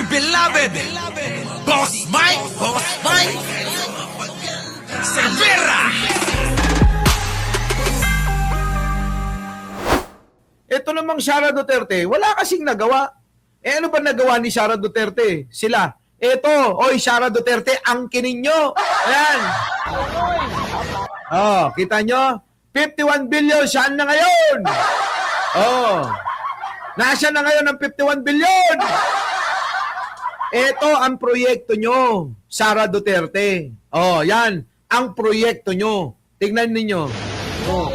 beloved Boss Mike Cervera. Ito namang Sara Duterte, wala kasing nagawa. Ano ba nagawa ni Sara Duterte? Sila, oy Sara Duterte, angkinin nyo. Ayan. Oh, kita nyo? 51 billion, saan na ngayon? Oh, nasaan na ngayon ang 51 billion? Ito ang proyekto nyo, Sara Duterte. Oh, yan, ang proyekto nyo. Tignan ninyo. Oh.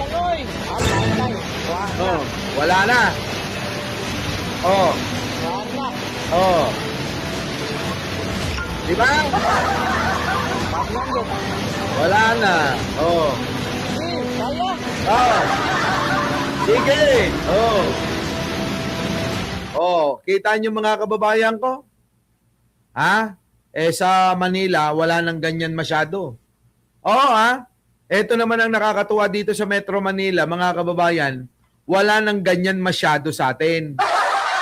Oh, wala na. Oh. Oh. Di ba? Wala na. Oh. Oh. Sige. Oh. Oh, kita niyo mga kababayan ko? Ha? Sa Manila, wala nang ganyan masyado. Oo, ha? Ito naman ang nakakatuwa dito sa Metro Manila, mga kababayan, wala nang ganyan masyado sa atin.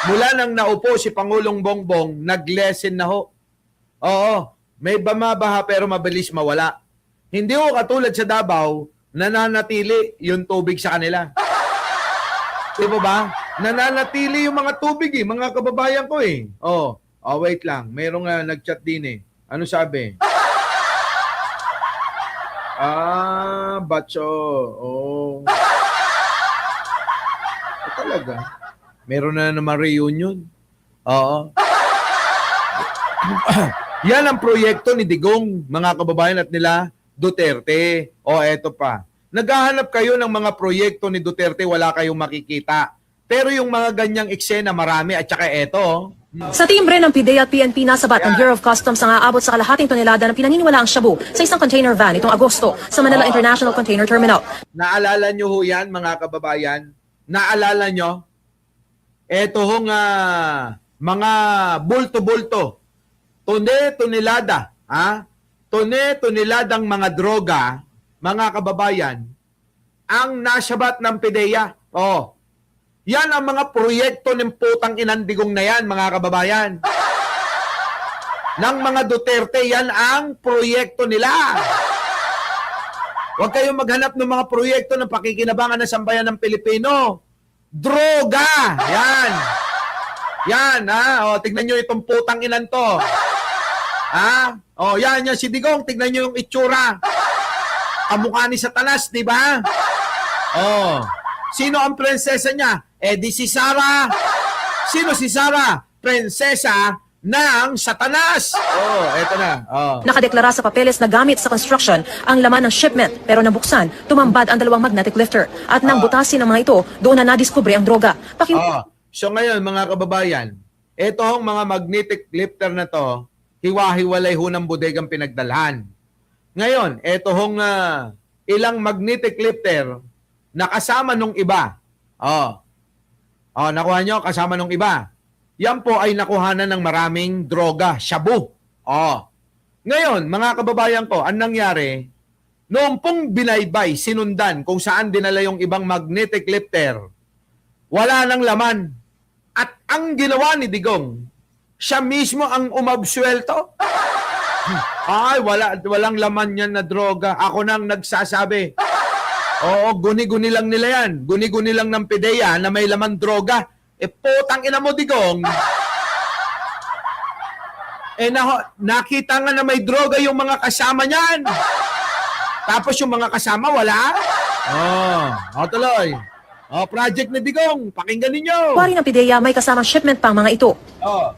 Mula nang naupo si Pangulong Bongbong, nag-lessen na ho. Oo, may bamabaha pero mabilis mawala. Hindi ho katulad sa Davao, nananatili yung tubig sa kanila. Di ba? Nananatili yung mga tubig mga kababayan ko Oh, wait lang. Merong nag-chat din Ano sabi? Bacho. Oh. Talaga. Meron na naman reunion. Oo. Yan ang proyekto ni Digong, mga kababayan at nila Duterte. Eto pa. Naghahanap kayo ng mga proyekto ni Duterte, wala kayong makikita. Pero yung mga ganyang eksena, marami. At saka eto, Sa timbre ng PIDEA at PNP, nasabat ang Bureau of Customs ang aabot sa kalahating tonelada ng pinaniniwalaang shabu sa isang container van itong Agosto sa Manila International Container Terminal. naalala nyo ho yan, mga kababayan? Naalala nyo? Eto hong mga bulto-bulto. Tone-tonelada. Tone-toneladang mga droga, mga kababayan, ang nasabat ng PIDEA. Yan ang mga proyekto ng putang inandigong na yan, mga kababayan. Ng mga Duterte, yan ang proyekto nila. Huwag kayong maghanap ng mga proyekto ng pakikinabangan ng sambayan ng Pilipino. Droga! Yan. Yan, tignan nyo itong putang inan to. Yan si Digong, tignan nyo yung itsura. Kamukha ni Satanas, di ba? Sino ang prinsesa niya? Di si Sara. Sino si Sara? Prinsesa ng Satanas. Eto na. Nakadeklara sa papeles na gamit sa construction ang laman ng shipment pero nabuksan, tumambad ang dalawang magnetic lifter at nang butasin ng mga ito, doon na nadiskubre ang droga. So ngayon, mga kababayan, etong mga magnetic lifter na to, hiwa-hiwalay ho ng bodegang pinagdalhan. Ngayon, etong ilang magnetic lifter na kasama nung iba. Nakuha nyo, kasama nung iba. Yan po ay nakuhanan ng maraming droga, shabu. Ngayon, mga kababayan ko, ang nangyari, noong pong binaybay, sinundan kung saan dinala yung ibang magnetic lifter, wala nang laman. At ang ginawa ni Digong, siya mismo ang umabsuelto. Walang laman yan na droga. Ako nang nagsasabi. Guni-guni lang nila yan. Guni-guni lang ng PIDEA na may laman droga. Putang ina mo, Digong. Nakita nga na may droga yung mga kasama niyan. Tapos yung mga kasama, wala? Tuloy. Project na Digong. Pakinggan ninyo. Wari ng PIDEA may kasamang shipment pang mga ito.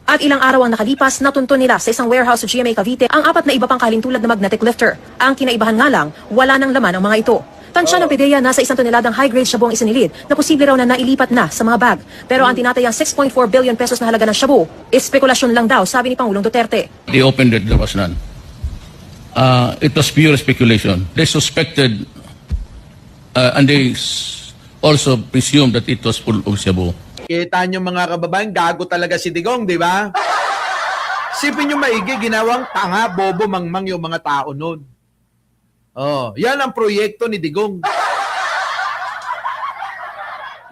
At ilang araw ang nakalipas, natunto nila sa isang warehouse sa GMA Cavite ang 4 na iba pang kalintulad na magnetic lifter. Ang kinaibahan nga lang, wala nang laman ang mga ito. Tansya ng PIDEA nasa 1 toneladang high-grade shabu ang isinilid na posible raw na nailipat na sa mga bag. Pero ang tinatayang 6.4 billion pesos na halaga ng shabu, spekulasyon lang daw, sabi ni Pangulong Duterte. They opened it, there was none. It was pure speculation. They suspected and they also presumed that it was full of shabu. Kita nyo mga kababayan, gago talaga si Digong, di ba? Sipin nyo maigi, ginawang tanga, bobo, mangmang yung mga tao nun. Yan ang proyekto ni Digong.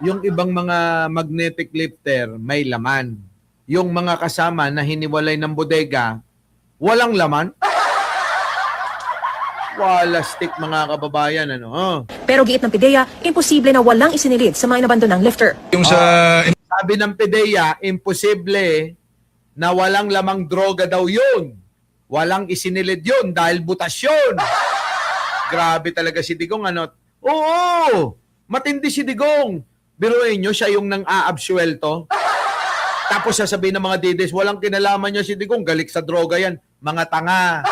Yung ibang mga magnetic lifter may laman. yung mga kasama na hiniwalay ng bodega, walang laman? Wala stick, mga kababayan, ano? Oh. Pero giit ng PIDEA, imposible na walang isinilid sa mga inabandonang lifter. Yung sa Sabi ng PIDEA, imposible na walang lamang droga daw yun. Walang isinilid yun dahil butas yun. Grabe talaga si Digong, ano? Oo! Matindi si Digong. Biruin nyo, siya yung nang aabsuelto. Tapos sasabihin ng mga dides, walang kinalaman niya si Digong, galik sa droga yan. Mga tanga.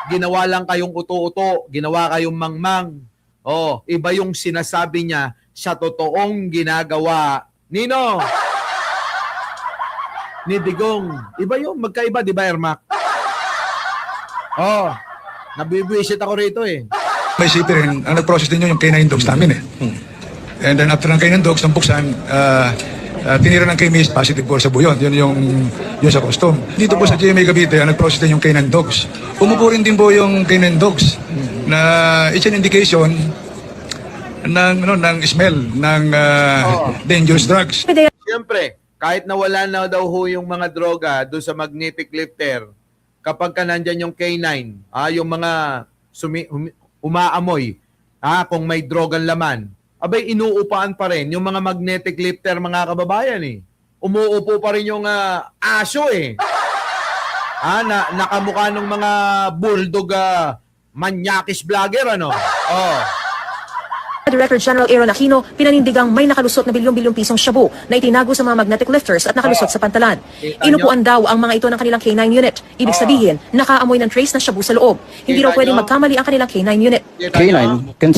Ginawa lang kayong uto-uto, ginawa kayong mangmang. Oh, iba yung sinasabi niya sa totoong ginagawa. Nino? Ni Digong. Iba yung magkaiba, di ba, Ermac? Oh, nabibwisit ako rito eh. may CP rin, ang nag-process din yun yung K9 dogs namin eh. And then after ng K9 dogs, ng buksan, tinira ng K-Mist, positive for sa buyon. Yun yung sa custom. Dito po sa GMA Cavite, ang nag-process din yung K9 dogs. Umupo rin din po yung K9 dogs na it's an indication ng smell ng dangerous drugs. PIDEA Siyempre, kahit nawala na daw ho yung mga droga doon sa magnetic lifter, kapag ka nandyan yung K9, yung mga umaamoy, kung may drogang laman, abay inuupaan pa rin yung mga magnetic lifter, mga kababayan eh. Umuupo pa rin yung aso eh. Nakamukha ng mga bulldog manyakis vlogger, ano? Oh. Director General Aaron Aquino pinanindigang may nakalusot na bilyong-bilyong pisong shabu na itinago sa mga magnetic lifters at nakalusot sa pantalan. Inupuan daw ang mga ito ng kanilang K9 unit. Ibig sabihin, nakaamoy ng trace ng shabu sa loob. Hindi raw pwedeng magkamali ang kanilang K9 unit. K9 can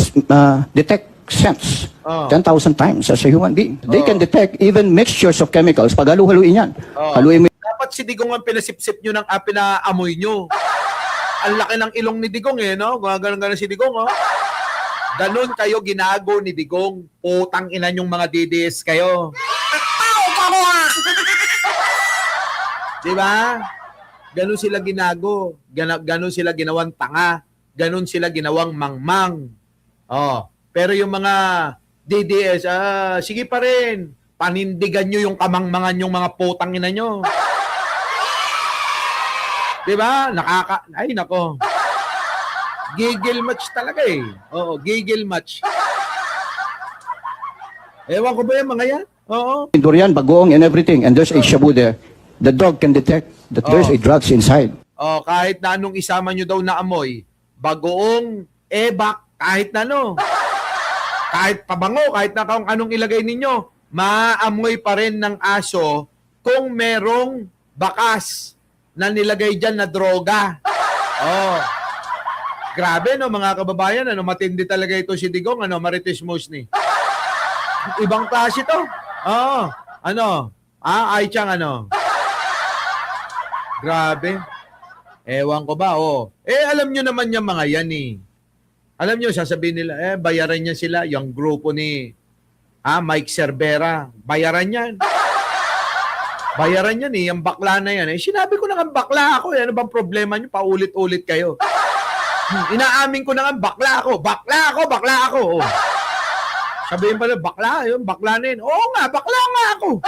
detect scents 10,000 times as a human being. They can detect even mixtures of chemicals. Pag halu-haluin yan. Haluin mo Dapat si Digong ang pinasipsip nyo ng pinaamoy nyo. Ang laki ng ilong ni Digong eh, no? Gano'n si Digong, oh. Ganon kayo ginago ni Digong. Putang ina yung mga DDS kayo. Di ba? Ganon sila ginago. Ganon sila ginawang tanga. Ganon sila ginawang mangmang. Oh. Pero yung mga DDS, sige pa rin. Panindigan nyo yung kamangmangan yung mga putang ina nyo. Di ba? Ay, nako. Giggle match talaga eh. Oo, giggle match. Ewan ko ba yung mga yan? Oo. durian, bagoong, and everything. And there's a shabu there. The dog can detect that there's a drugs inside. Oh, kahit na anong isama nyo daw na amoy, bagoong, ebak, kahit na ano. Kahit pabango, kahit na kung anong ilagay ninyo, maamoy pa rin ng aso kung merong bakas na nilagay dyan na droga. Oh. Grabe, no, mga kababayan, matindi talaga ito si Digong, Marites Musni. Ibang klase to. Oo. Ay Chang, Grabe. Ewan ko ba, alam nyo naman yung mga yan, eh. Alam nyo, sasabihin nila, bayaran niya sila, yung grupo ni Mike Cervera. Bayaran yan. Bayaran yan, eh, yung bakla na yan. Sinabi ko na nga, bakla ako. Ano bang problema nyo? Paulit-ulit kayo. Inaamin ko na nga, bakla ako. Oh. Sabihin pala, bakla na yun. Oo nga, bakla nga ako.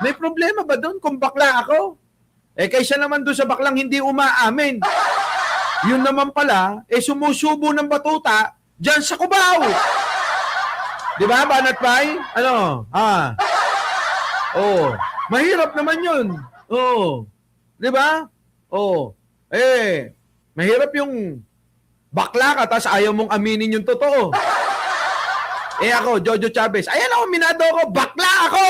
May problema ba doon kung bakla ako? Kaysa naman doon sa baklang hindi umaamin. Yun naman pala, sumusubo ng batuta dyan sa Cubao. Di ba, Banat Bay? Mahirap naman yun. Di ba? Mahirap yung bakla ka, tapos ayaw mong aminin yung totoo. Ako, Jojo Chavez, ayan ako, minado ako, bakla ako!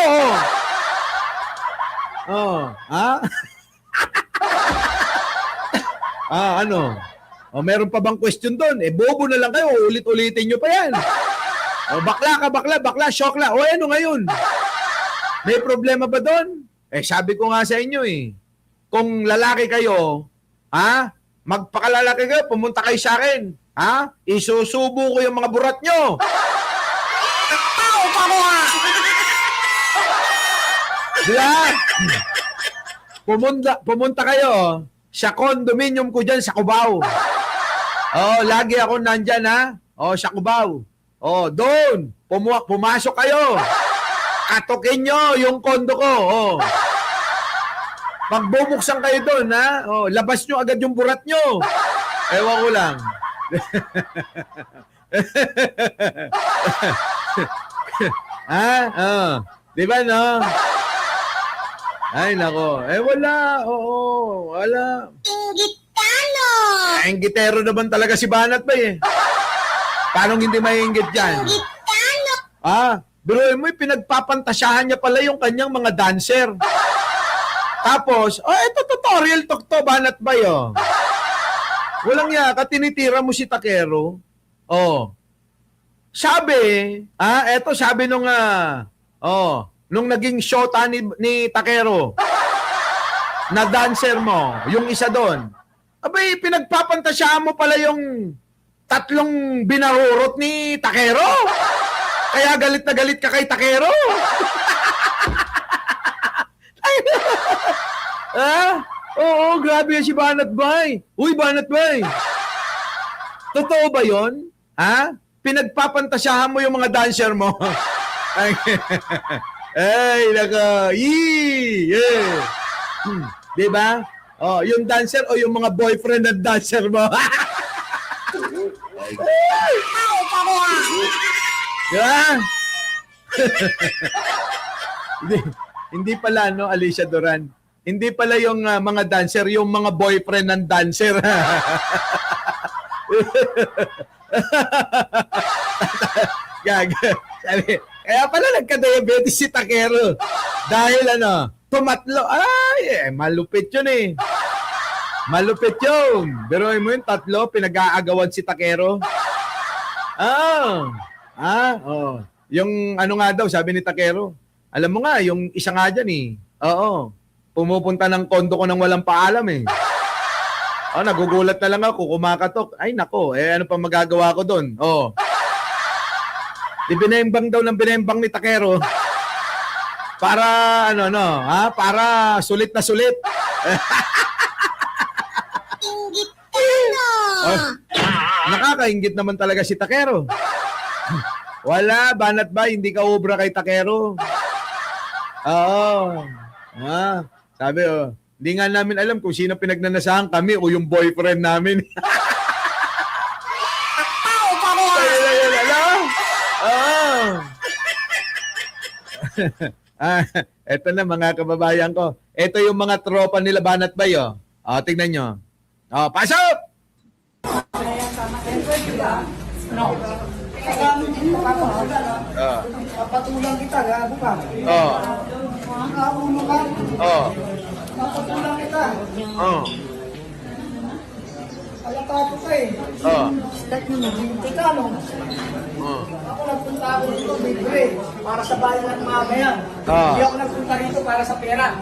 Meron pa bang question doon? Bobo na lang kayo, ulit-ulitin nyo pa yan. Bakla, syokla. Ano ngayon? May problema ba doon? Sabi ko nga sa inyo kung lalaki kayo, magpakalalaki kayo, pumunta kayo sa akin. Isusubo ko yung mga burat nyo. Diba? Pumunta kayo sa condominium ko dyan sa Cubao. Lagi ako nandyan, sa Cubao. Doon. Pumasok kayo. Katokin nyo yung kondo ko. Oh. Magbubuksan kayo doon, ha? Oh, labas nyo agad yung burat nyo. Ewan ko lang. Ha? Oh. Di ba, no? Ay, nako. Wala. Oo, wala. Inggitano! Inggitero naman talaga si Banat ba eh. Paano hindi maiinggit yan? Inggitano! Biruin mo, pinagpapantasyahan niya pala yung kanyang mga dancer. Tapos, ito tutorial to, Banat ba yun? Walang yaka, tinitira mo si Takero. Sabi, eto sabi nung, nung naging shota ni Takero, na dancer mo, yung isa doon. Abay, pinagpapantasyahan mo pala yung 3 binarurot ni Takero. Kaya galit na galit ka kay Takero. Oo, grabe yan si Banat Bay. Uy, Banat Bay. Totoo ba yon? Pinagpapantasyahan mo yung mga dancer mo. Ay, naka. Diba? Yung dancer o yung mga boyfriend at dancer mo. Diba? Hindi pala, no, Alicia Duran. Hindi pala yung mga dancer, yung mga boyfriend ng dancer. Gag. Kaya pala nagka-diabetes si Takero. Dahil tumatlo. Ay, malupit yun eh. Malupit yun. Biruin mo yung 3, pinag-aagawan si Takero. Yung nga daw, sabi ni Takero. Alam mo nga, yung isa nga dyan eh. Oo. Pumupunta ng kondo ko nang walang paalam eh. Nagugulat na lang ako, kumakatok. Ay nako, ano pa magagawa ko doon? Di binembang daw ng binembang ni Takero. Para para sulit na sulit. Inggitano! Nakakainggit naman talaga si Takero. Wala, Banat ba? Hindi ka obra kay Takero. Oo. Sabi, hindi nga namin alam kung sino pinagnanasahan kami o yung boyfriend namin. Eto na mga kababayan ko. Ito yung mga tropa nila Banat Bay. Tingnan nyo. Pasok! Papatulang kita, gago ka. Nakaulo ka. Papatulang kita. Alatato ka eh. Tikano. Ako nagpunta ako dito, libre. Para sa bayan ng mamaya. Hindi ako nagpunta rito para sa pera.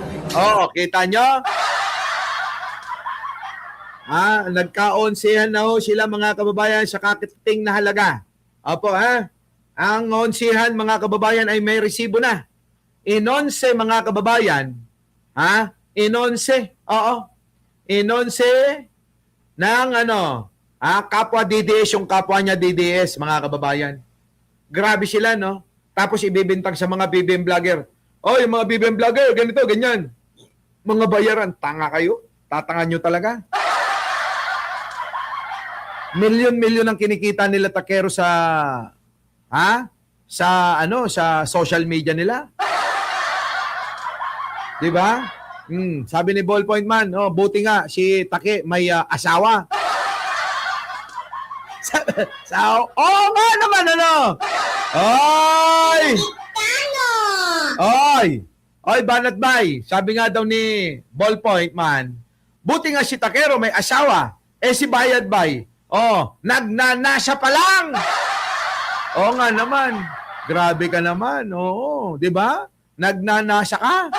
Kita nyo? Nagka-onsehan na sila mga kababayan sa kakiting na halaga. Opo, Ang onsehan mga kababayan ay may resibo na. Inonse mga kababayan, inonse, inonse ng kapwa DDS, yung kapwa niya DDS mga kababayan. Grabe sila, no? Tapos ibibintang sa mga BBM vlogger. Yung mga BBM vlogger, ganito, ganyan. Mga bayaran, tanga kayo? Tatangan nyo talaga? Milyon-milyon ang kinikita nila Takero sa sa social media nila. 'Di ba? Sabi ni Ballpoint Man, buti nga si Take may asawa. Nga naman Oy, Banat Bay. Sabi nga daw ni Ballpoint Man, buti nga si Takero may asawa. Si Bayad Bay, nagnanasa pa lang. Nga naman. Grabe ka naman. Oo, 'di ba? Nagnanasa ka.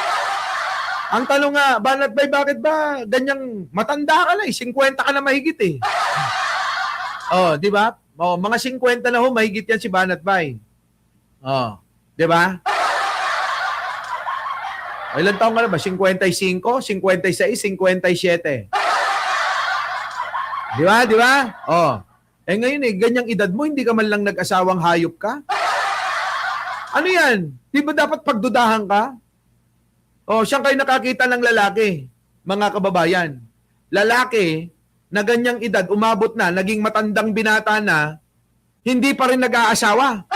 Ang tanong nga, Banat Bay, bakit ba ganyang matanda ka na 50 ka na mahigit eh. 'Di ba? Mga 50 na mahigit yan si Banat Bay. 'Di ba? Ilan taon ka na ba? 55, 56, 57. Di ba? Di ba? Ngayon ganyang edad mo, hindi ka man lang nag-asawang hayop ka? Ano yan? Di ba dapat pagdudahan ka? O, siyang kayo nakakita ng lalaki, mga kababayan. Lalaki na ganyang edad, umabot na, naging matandang binata na, hindi pa rin nag-aasawa.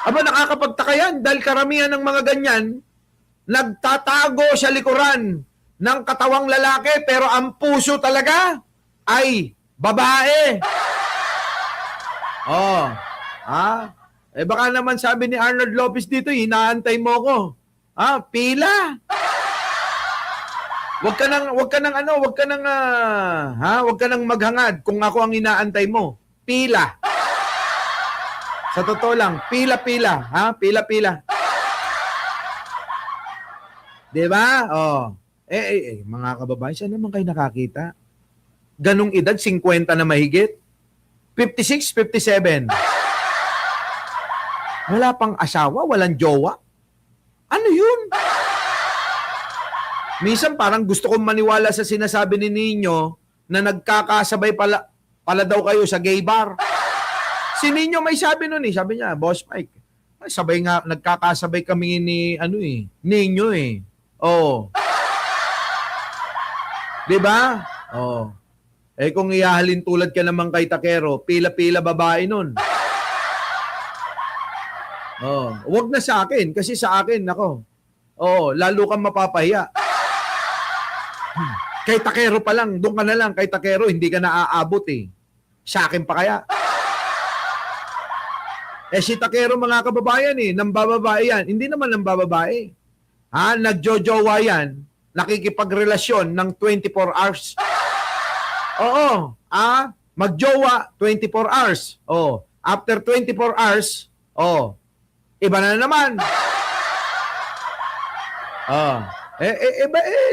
Aba, nakakapagtaka yan dahil karamihan ng mga ganyan, nagtatago sa likuran ng katawang lalaki pero ang puso talaga ay babae. Oh, eh baka naman sabi ni Arnold Lopez dito, hinaantay mo ko. Pila. Wag ka nang maghangad kung ako ang inaantay mo. Pila. Sa totoo lang, pila-pila, pila-pila. 'Di ba? Oh. Mga kababayan, saan naman kayo nakakita? Ganong edad, 50 na mahigit? 56, 57. Wala pang asawa, walang jowa? Ano yun? Minsan parang gusto kong maniwala sa sinasabi ni Nino na nagkakasabay pala daw kayo sa gay bar. Si Nino may sabi nun sabi niya, Boss Mike, sabay nga, nagkakasabay kami ni Nino Oh. 'Di ba? Oh. Kung ihahalin tulad ka naman kay Takero, pila-pila babae nun. Oh, wag na sa akin kasi sa akin nako. Oh, lalo kang mapapahiya. Kay Takero pa lang, doon ka na lang kay Takero, hindi ka na aabot Sa akin pa kaya? Si Takero mga kababayan nambababae yan. Hindi naman nambababae. Nagjojowa yan, nakikipagrelasyon ng 24 hours. Oo. Magjowa 24 hours. Oh, after 24 hours, iba na naman.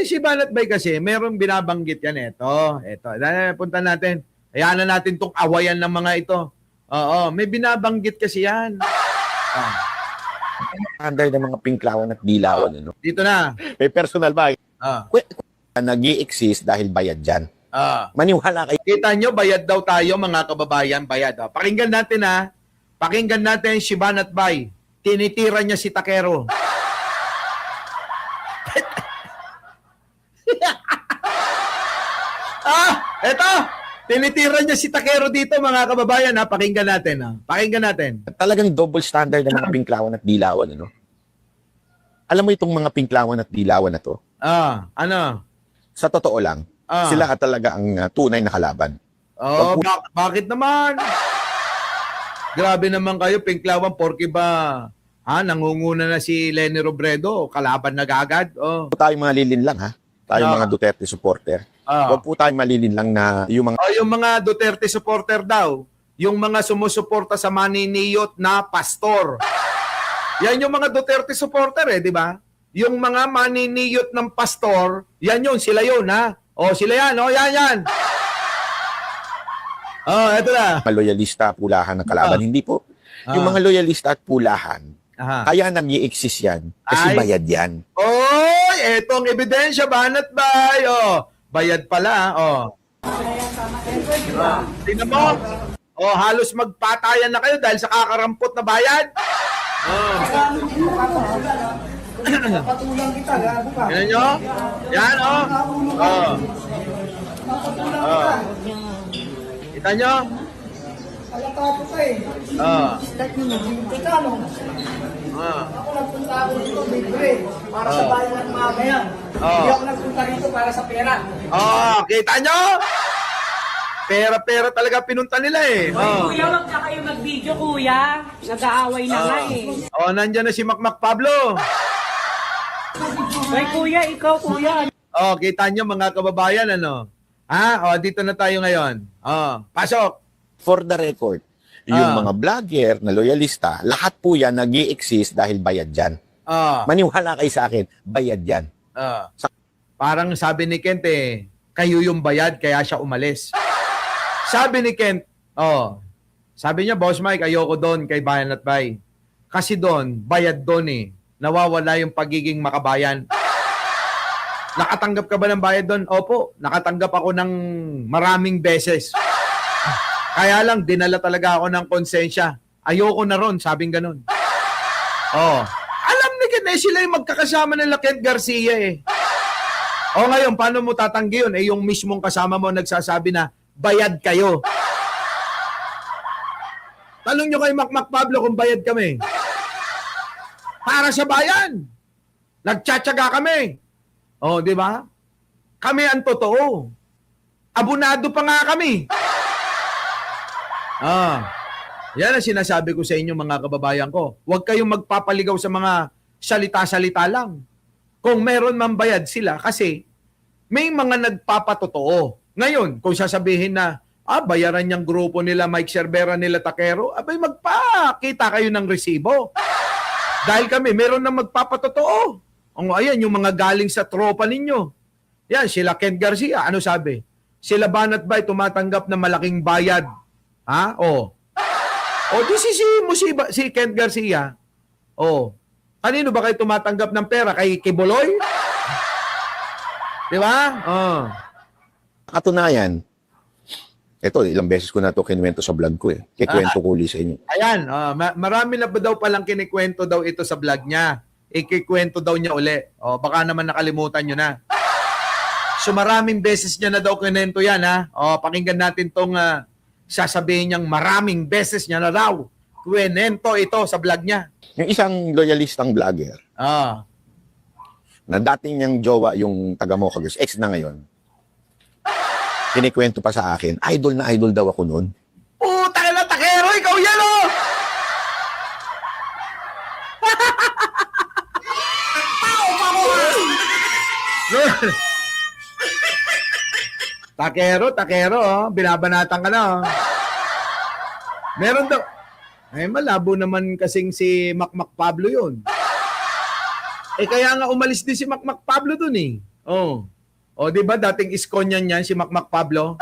Si Banat Bay kasi, merong binabanggit yan. Ito. Punta natin. Hayaan na natin tong awayan ng mga ito. Oo, may binabanggit kasi yan. Under ng mga pinklawan at dilawan. Dito na. May personal ba? Ah. Nag-i-exist dahil bayad dyan. Maniwala kayo. Kita nyo, bayad daw tayo mga kababayan, bayad. Pakinggan natin Pakinggan natin si Banat Bay. Tinitira niya si Takero. Eto! Tinitira niya si Takero dito mga kababayan Pakinggan natin Pakinggan natin. Talagang double standard ng mga pinklawan at dilawan. Alam mo itong mga pinklawan at dilawan na to? Ano? Sa totoo lang, sila talaga ang tunay na kalaban. Bakit naman? Grabe naman kayo, pinklawan, porke ba nangunguna na si Leni Robredo, kalaban na agad? Huwag tayong mga lilin lang Tayong mga Duterte supporter. Huwag po tayong malilin lang na yung mga... yung mga Duterte supporter daw, yung mga sumusuporta sa maniniyot na pastor. Yan yung mga Duterte supporter di ba? Yung mga maniniyot ng pastor, yan yun, sila yun sila yan, yan. Eto na. Mga loyalista, pulahan ng kalaban. Hindi po. Yung mga loyalista at pulahan, kaya nag-i-exist yan kasi bayad yan. Etong ebidensya, Banat Bay. Bayad pala. Tingnan mo. Halos magpatayan na kayo dahil sa kakarampot na bayad. Patulang kita, gago ka. Yan nyo? Yan, Kita nyo? Alatato ka Teka, ako nagpunta ako dito, libre. Para sa bayan ng mamayan. Hindi ako nagpunta dito para sa pera. Kita nyo? Pera talaga pinunta nila Kuya, wag na kayo mag-video, kuya. Nag-aaway na nga Nandyan na si Makmak Pablo. Ay, kuya, ikaw, kuya. Kita nyo mga kababayan, dito na tayo ngayon. Pasok. For the record, yung mga vlogger na loyalista, lahat po yan nag-i-exist dahil bayad yan. Maniwala kayo sa akin, bayad yan. Parang sabi ni Kent kayo yung bayad kaya siya umalis. Sabi ni Kent, sabi niya, Boss Mike, ayoko doon kay Banat Bay. Kasi doon, bayad doon nawawala yung pagiging makabayan. Nakatanggap ka ba ng bayad doon? Opo, nakatanggap ako ng maraming beses. Kaya lang, dinala talaga ako ng konsensya. Ayoko na ron, sabing ganun. Oh. Alam ni Ken, sila yung magkakasama nila Ken Garcia eh. O ngayon, paano mo tatanggi yun? Eh yung mismong kasama mo nagsasabi na bayad kayo. Tanong nyo kay Makmak Pablo kung bayad kami. Para sa bayan. Nagtsatsaga kami. O, di ba? Kami ang totoo. Abunado pa nga kami. Yan ang sinasabi ko sa inyo mga kababayan ko. Huwag kayong magpapaligaw sa mga salita-salita lang. Kung meron man bayad sila kasi may mga nagpapatotoo. Ngayon, kung sasabihin na bayaran niyang grupo nila Mike Cervera nila Takero, abay magpakita kayo ng resibo. Dahil kami, meron na magpapatotoo. Ayan, yung mga galing sa tropa ninyo. Yan, sila Ken Garcia, ano sabi? Sila Banat Bay tumatanggap ng malaking bayad. Ha? Di si Ken Garcia. Kanino ba kayo tumatanggap ng pera? Kay Kibuloy? Di ba? Katunayan, ito, ilang beses ko na ito kinuwento sa vlog ko eh. Kikwento ko ulit sa inyo. Ayan, marami na ba daw palang kinikwento daw ito sa vlog niya? Ikikwento daw niya uli. Baka naman nakalimutan nyo na. So maraming beses niya na daw kinento yan ha. Pakinggan natin tong sasabihin niyang maraming beses niya na daw kwento ito sa vlog niya. Yung isang loyalistang vlogger, na dating niyang jowa yung taga Mocagus, ex na ngayon, kinikwento pa sa akin, idol na idol daw ako noon. Puta na Takero, ikaw yan oh! Takero, binabanatan ka na oh. Meron daw, malabo naman kasing si Makmak Pablo yun. Kaya nga umalis din si Makmak Pablo dun eh. Di ba dating iskonyan yan si Makmak Pablo?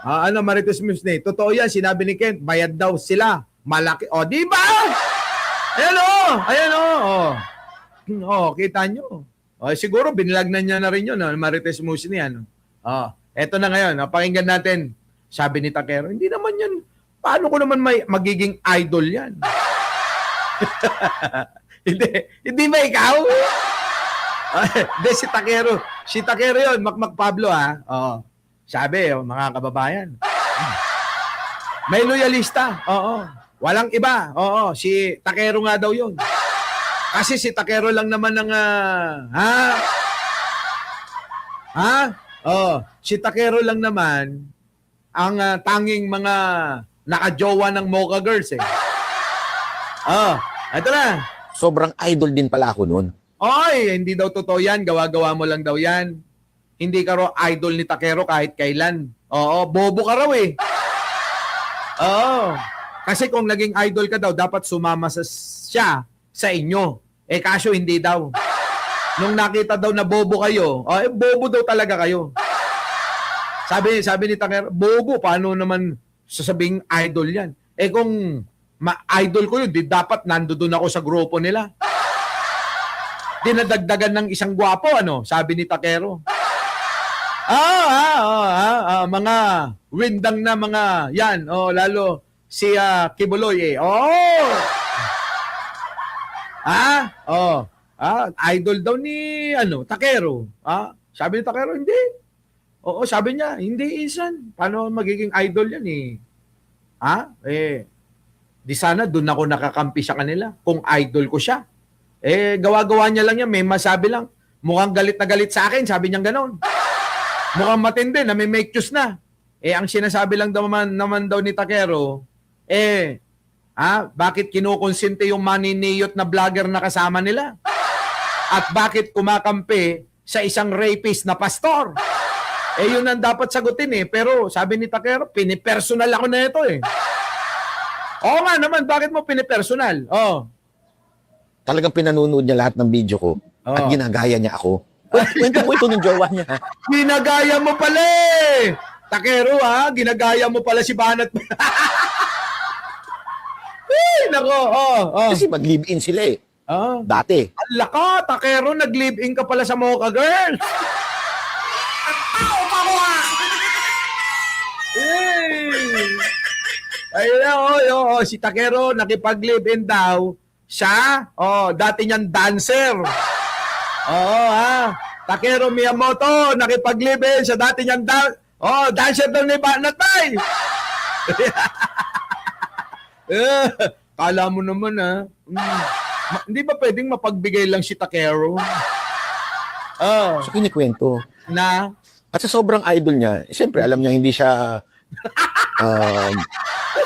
Ano Marites Musne? Totoo yan, sinabi ni Kent, bayad daw sila. Malaki. Di ba? Ayan o. Kita nyo. Siguro binilagnan niya na rin yun, Marites Musne yan. Eto na ngayon, pakinggan natin. Sabi ni Takero, hindi naman yan. Paano ko naman magiging idol yan? Hindi ba ikaw? Hindi, si Takero yun, Makmak Pablo ha. Sabi, mga kababayan. May loyalista. Walang iba. Si Takero nga daw yun. Kasi si Takero lang naman ng si Takero lang naman ang tanging mga nakajowa ng Mocha Girls eh. Ito na. Sobrang idol din pala ako noon. Hindi daw totoo yan. Gawa-gawa mo lang daw yan. Hindi ka raw idol ni Takero kahit kailan. Bobo ka raw eh. Kasi kung naging idol ka daw, dapat sumama siya sa inyo. Kaso hindi daw. Nung nakita daw na bobo kayo, bobo daw talaga kayo. Sabi ni Takero, bobo, paano naman sasabing idol yan? Kung idol ko yun, di dapat nandoon ako sa grupo nila. Dinadagdagan ng isang gwapo, sabi ni Takero. Mga windang na mga yan, lalo si Kibuloy idol daw ni Takero. Sabi ni Takero, hindi. Sabi niya, hindi Insan. Paano magiging idol yan di sana doon ako nakakampi sa kanila kung idol ko siya. Gawa-gawa niya lang yan, may masabi lang. Mukhang galit na galit sa akin, sabi niya gano'n. Mukhang matindi na may make choose na. Ang sinasabi lang naman daw ni Takero, bakit kinukonsinte yung maniniyot na vlogger na kasama nila? At bakit kumakampi sa isang rapist na pastor? Yun ang dapat sagutin Pero sabi ni Takero, pinipersonal ako na ito Oo nga naman, bakit mo pinipersonal? Talagang pinanunood niya lahat ng video ko at ginagaya niya ako. Kwento mo ito ng jowa niya. Ginagaya mo pala Takero ginagaya mo pala si Banat. Nako, Kasi mag-live-in sila dati. Ala ka, Takero, nag-live-in ka pala sa Mocha Girl. Ayun na, si Takero, nakipag-live-in daw. Siya, dati niyang dancer. Takero Miyamoto, nakipag-live-in sa dati niyang dancer daw ni Banat Bay. Kala mo naman, hindi ba pwedeng mapagbigay lang si Takero? So, kinikwento. Na? At sa sobrang idol niya, siyempre, alam niya hindi siya...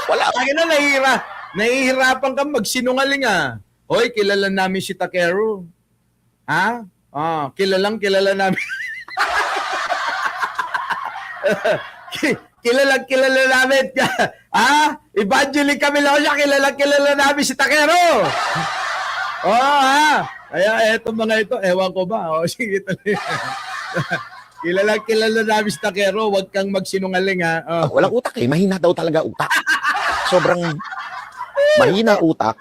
wala. Kaya na nahihirapan kang magsinungaling Hoy, kilala namin si Takero. Kilala namin. kilala namin. Evangeline Camilo siya, kilala namin si Takero. Kaya eto mga ito, ewan ko ba? Sige tuloy. kilala namin si Takero, huwag kang magsinungaling Walang utak mahina daw talaga utak. Sobrang mahina utak.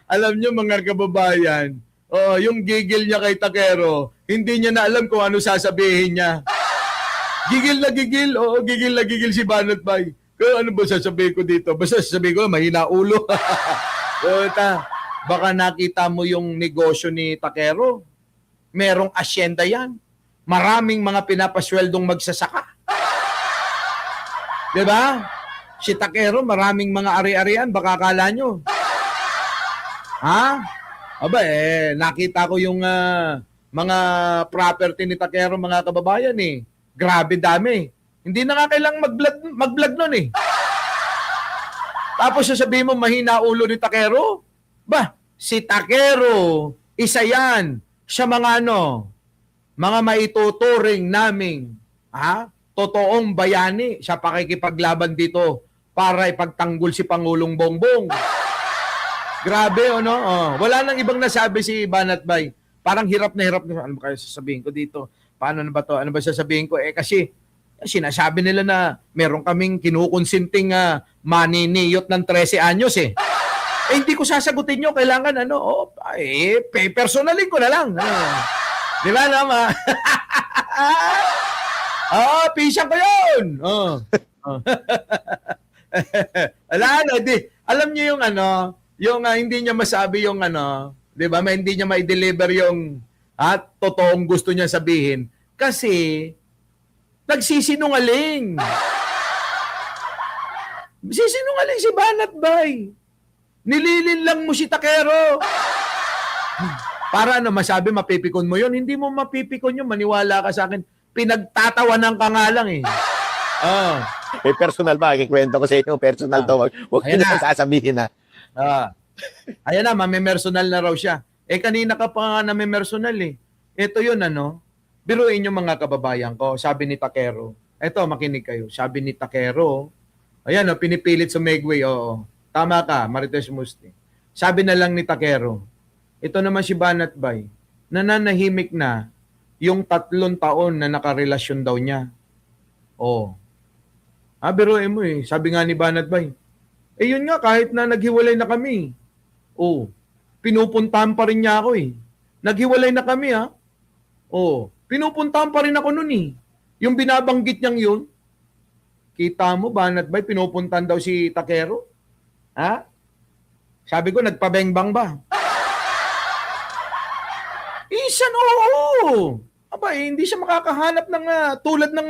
Alam nyo mga kababayan, yung gigil niya kay Takero, hindi niya na alam kung ano sasabihin niya. Gigil na gigil si Banat Bay. Kaya ano ba sasabihin ko dito? Basta sasabihin ko, mahina ulo. Baka nakita mo yung negosyo ni Takero. Merong asyenda yan. Maraming mga pinapasweldong magsasaka. Diba? Si Takero, maraming mga ari-arian. Baka akala nyo. Nakita ko yung mga property ni Takero, mga kababayan Grabe dami. Hindi na nga kailang mag-vlog nun Tapos sasabihin mo, mahina ulo ni Takero? Si Takero, isa yan sa mga mga maituturing naming totoong bayani sa pakikipaglaban dito para ipagtanggol si Pangulong Bongbong. Grabe, wala nang ibang nasabi si Banat Bay. Parang hirap na. Ano ba kayo sasabihin ko dito? Paano na ba to? Ano ba sasabihin ko? Kasi sinasabi nila na meron kaming kinukonsinting maniniyot ng 13 anyos hindi ko sasagutin nyo. Kailangan personalin ko na lang. Di ba naman? Pisang ko yun. Alam niyo yung yung hindi niya masabi yung di ba? Hindi niya ma-deliver yung totoong gusto niya sabihin kasi nagsisinungaling. Sisinungaling si Banat Bay. Nililin lang mo si Takero. Para masabi mapipikon mo yun. Hindi mo mapipikon yun. Maniwala ka sa akin. Pinagtatawanan ka nga lang May personal ba? Kikwento ko sa inyo. Personal to. Huwag nyo na sasabihin Ayan na, mamimersonal na raw siya. Kanina ka pa nga namimersonal Ito yun, biruin nyo mga kababayan ko. Sabi ni Takero. Ito, makinig kayo. Sabi ni Takero, ayan, pinipilit sa Megway. Tama ka, Marites Musti. Sabi na lang ni Takero, ito naman si Banat Bay, nananahimik na yung 3 taon na nakarelasyon daw niya. Biruin mo Sabi nga ni Banat Bay, yun nga, kahit na naghiwalay na kami. Pinupuntahan pa rin niya ako Naghiwalay na kami pinupuntahan pa rin ako nun Yung binabanggit niyang yun, kita mo, Banat Bay, pinupuntahan daw si Takero? Sabi ko, nagpabengbang ba? Oo. Hindi siya makakahanap ng tulad ng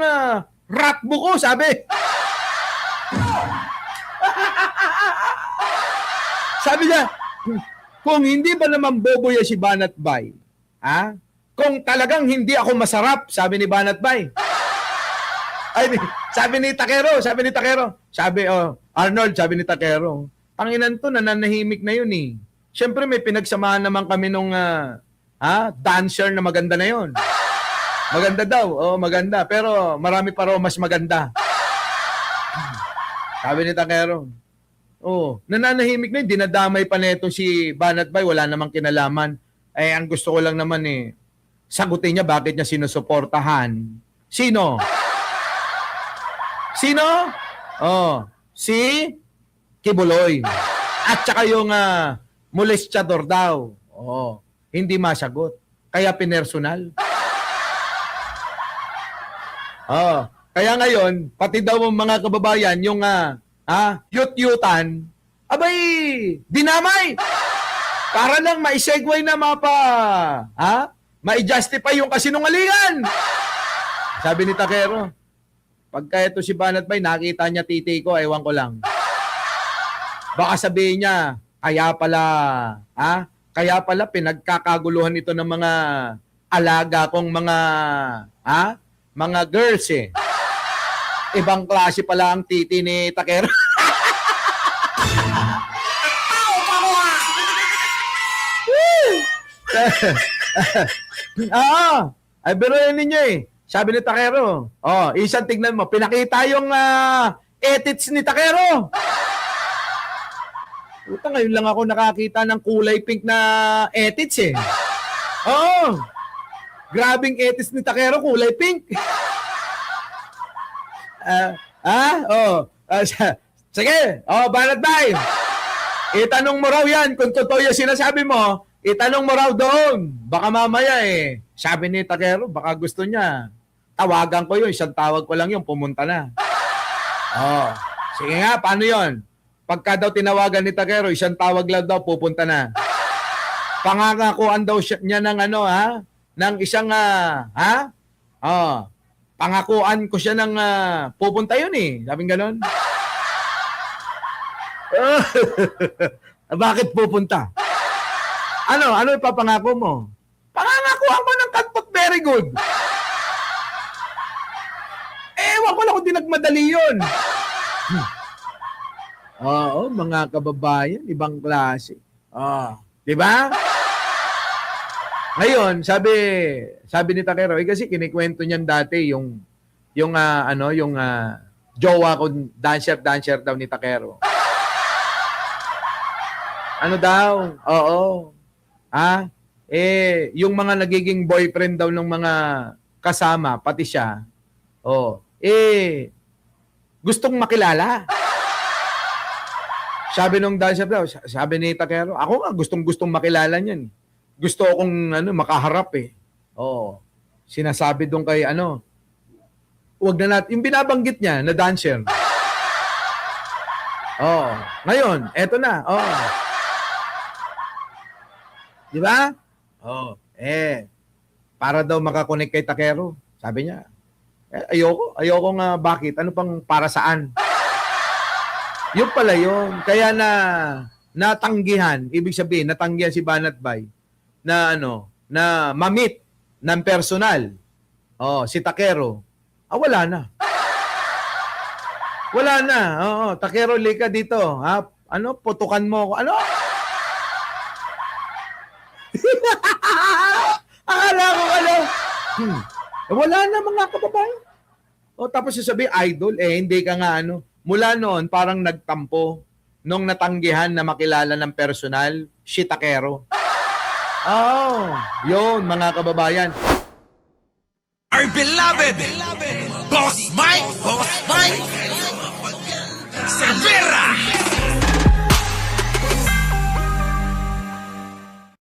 rat buko, sabi. Sabi niya, kung hindi ba naman bobo yan si Banat Bay, kung talagang hindi ako masarap, sabi ni Banat Bay. Sabi ni Takero. Arnold, sabi ni Takero, Panginan to, nananahimik na yun Siyempre may pinagsamahan naman kami nung dancer na maganda na yun. Maganda daw, maganda. Pero marami pa raw mas maganda. Sabi ni Takero. Nananahimik na yun. Dinadamay pa neto si Banat Bay. Wala namang kinalaman. Ang gusto ko lang naman sagutin niya bakit niya sinusuportahan. Sino? Si Kibuloy. At saka yung molestador daw. Hindi masagot. Kaya pinersonal. Kaya ngayon, pati daw mga kababayan, yung yut-yutan, abay, dinamay. Para lang ma-segue na ma-justify yung kasinungalingan. Sabi ni Takero, pagka ito si Banat Bay, nakita niya titi ko, ewan ko lang. Baka sabihin niya, kaya pala pinagkakaguluhan ito ng mga alaga kong mga girls eh. Ibang klase pala ang titi ni Takero. Ay biruin ninyo eh. Sabi ni Takero, isang tignan mo, pinakita yung edits ni Takero. Puta, ngayon lang ako nakakita ng kulay pink na edits eh. Grabing edits ni Takero, kulay pink. Sige, Banat Bay. Itanong mo raw yan kung totoo yung sinasabi mo. Itanong mo raw doon. Baka mamaya eh. Sabi ni Takero, baka gusto niya. Tawagan ko yun. Isang tawag ko lang yun. Pumunta na. Sige nga, paano yun? Pagka daw tinawagan ni Takero, isang tawag lang daw, pupunta na. Pangangakuan daw niya ng ng isang, pangakuan ko siya ng pupunta yun eh. Sabing ganon. Bakit pupunta? Ano ipapangako mo? Pangangakuan mo ng kantot very good. Ewan ko lang kung di nagmadali yun. Oo, mga kababayan, ibang klase. Di ba? Ngayon, sabi ni Takero, kasi kinikwento niyan dati yung jowa ko, dancer daw ni Takero. Ano daw? Oo. Yung mga nagiging boyfriend daw ng mga kasama, pati siya, gustong makilala. Sabi nung dancer daw, sabi ni Takero, ako nga gustong makilala niyan. Gusto akong makaharap eh. Sinasabi doon kay wag na natin, yung binabanggit niya na dancer. Ngayon, eto na. Di ba? Para daw makakonect kay Takero. Sabi niya, ayoko nga, bakit? Ano pang para saan? Yun pala yun. Kaya natanggihan, ibig sabihin, natanggihan si Banat Bay na na ma-meet ng personal. Si Takero. Wala na. Wala na. Takero, lika dito. Putukan mo ako. Akala ko wala na mga kababayan. Tapos sasabihin, idol, hindi ka nga Mula noon, parang nagtampo nung natanggihan na makilala ng personal, si Takero. Yun mga kababayan. Our beloved Boss Mike Severa.